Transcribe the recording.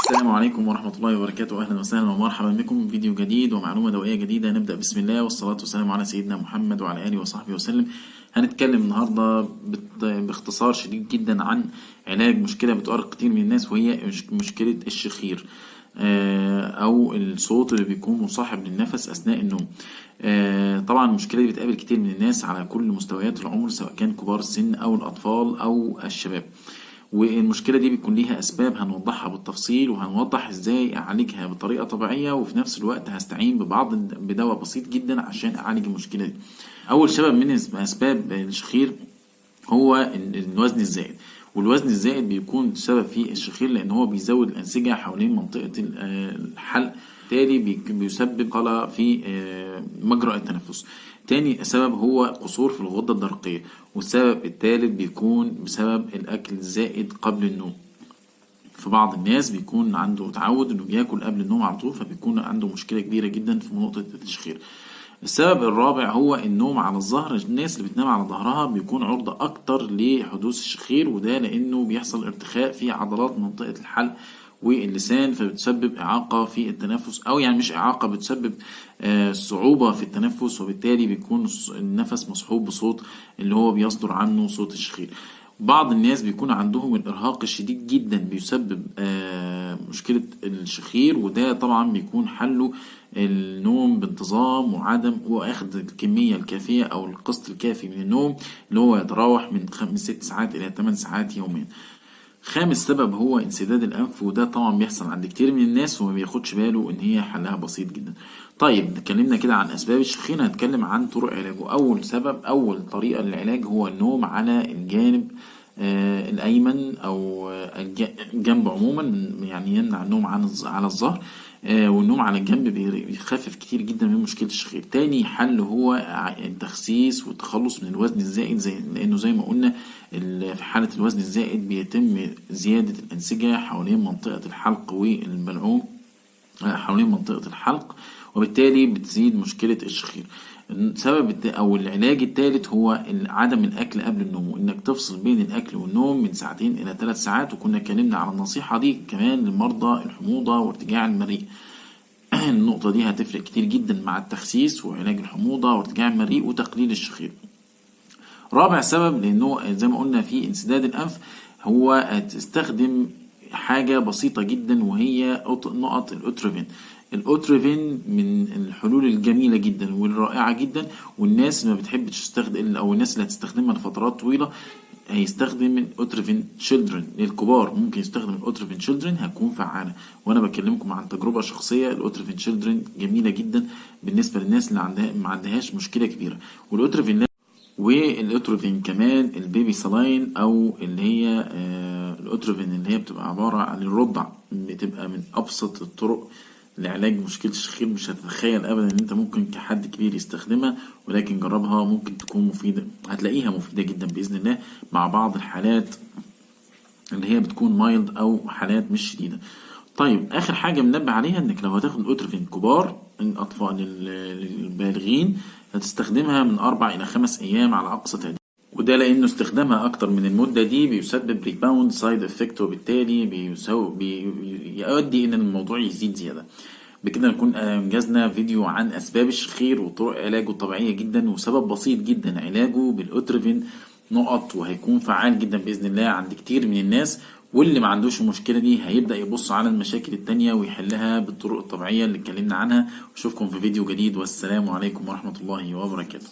السلام عليكم ورحمة الله وبركاته. أهلا وسهلا ومرحبا بكم في فيديو جديد ومعلومة دوائية جديدة. نبدأ بسم الله والصلاة والسلام على سيدنا محمد وعلى آله وصحبه وسلم. هنتكلم النهاردة باختصار شديد جدا عن علاج مشكلة بتؤرق كتير من الناس، وهي مشكلة الشخير أو الصوت اللي بيكون مصاحب للنفس أثناء النوم. طبعا المشكلة دي بتقابل كتير من الناس على كل مستويات العمر، سواء كان كبار السن أو الأطفال أو الشباب. والمشكلة دي بيكون ليها أسباب هنوضحها بالتفصيل، وهنوضح إزاي أعالجها بطريقة طبيعية، وفي نفس الوقت هستعين بدواء بسيط جدا عشان أعالج المشكلة دي. أول سبب من أسباب الشخير هو الوزن الزائد، والوزن الزائد بيكون سبب في الشخير لأن هو بيزود الأنسجة حوالين منطقة الحلق، بالتالي بيسبب خلل في مجرى التنفس. تاني سبب هو قصور في الغدة الدرقية، والسبب الثالث بيكون بسبب الأكل الزائد قبل النوم. في بعض الناس بيكون عنده تعود انه بياكل قبل النوم على طول، فبيكون عنده مشكلة كبيرة جدا في نقطة التشخير. السبب الرابع هو النوم على الظهر. الناس اللي بتنام على ظهرها بيكون عرضة أكتر لحدوث الشخير، وده لأنه بيحصل ارتخاء في عضلات منطقة الحلق واللسان، فبتسبب إعاقة في التنفس، أو يعني مش إعاقة، بتسبب صعوبة في التنفس، وبالتالي بيكون النفس مصحوب بصوت اللي هو بيصدر عنه صوت الشخير. بعض الناس بيكون عندهم الإرهاق الشديد جدا بيسبب مشكلة الشخير، وده طبعا بيكون حله النوم بانتظام وعدم وأخذ الكمية الكافية أو القسط الكافي من النوم، اللي هو يتراوح من 6 ساعات إلى 8 ساعات يوميا. خامس سبب هو انسداد الأنف، وده طبعا بيحصل عند كتير من الناس وما بياخدش باله إن هي حلها بسيط جدا. طيب اتكلمنا كده عن أسباب الشخير، هنتكلم عن طرق علاجه. أول طريقة للعلاج هو النوم على الجانب الأيمن أو الجنب عموما، يعني يمنع النوم على الظهر، والنوم على الجنب بيخفف كتير جدا من مشكلة الشخير. تاني حل هو التخسيس والتخلص من الوزن الزائد، لأنه زي ما قلنا في حالة الوزن الزائد بيتم زيادة الأنسجة حوالين منطقة الحلق والبلعوم حوالين منطقة الحلق، وبالتالي بتزيد مشكلة الشخير. السبب أو العلاج الثالث هو عدم الأكل قبل النوم، وإنك تفصل بين الأكل والنوم من 2 إلى 3 ساعات. وكنا اتكلمنا على النصيحة دي كمان لمرضى الحموضة وارتجاع المريء. النقطة دي هتفرق كتير جدا مع التخسيس وعلاج الحموضة وارتجاع المريء وتقليل الشخير. رابع سبب لأنه زي ما قلنا في انسداد الأنف، هو تستخدم حاجة بسيطة جدا، وهي نقط الأوتروفين. الأوتروفين من الحلول الجميلة جدا والرائعة جدا، والناس اللي ما بتحب تستخدم أو الناس اللي هتستخدمها لفترات طويلة هيستخدم الأوتروفين تشيلدرن. للكبار ممكن يستخدم الأوتروفين تشيلدرن، هتكون فعالة. وأنا بكلمكم عن تجربة شخصية. الأوتروفين تشيلدرن جميلة جدا بالنسبة للناس اللي ما عندهاش مشكلة كبيرة. والأوتروفين كمان البيبي سلاين، أو اللي هي الأوتروفين اللي هي بتبقى عبارة عن الرضع، بتبقى من أبسط الطرق لعلاج مشكلة الشخير. مش هتتخيل أبدا إن أنت ممكن كحد كبير يستخدمها، ولكن جربها، ممكن تكون مفيدة، هتلاقيها مفيدة جدا بإذن الله مع بعض الحالات اللي هي بتكون مايلد أو حالات مش شديدة. طيب آخر حاجة بننبه عليها، إنك لو هتاخد الأوتروفين كبار، الأطفال البالغين، هتستخدمها من 4 إلى 5 أيام على أقصى تقدير، وده لأنه استخدامها أكتر من المدة دي بيسبب ريباوند سايد افكت، وبالتالي بيؤدي إن الموضوع يزيد زيادة. بكده نكون انجزنا فيديو عن أسباب الشخير وطرق علاجه الطبيعية جدا، وسبب بسيط جدا علاجه بالأوتروفين نقط، وهيكون فعال جدا بإذن الله عند كتير من الناس. واللي ما عندوش المشكلة دي هيبدأ يبص على المشاكل التانية ويحلها بالطرق الطبيعية اللي اتكلمنا عنها. واشوفكم في فيديو جديد، والسلام عليكم ورحمة الله وبركاته.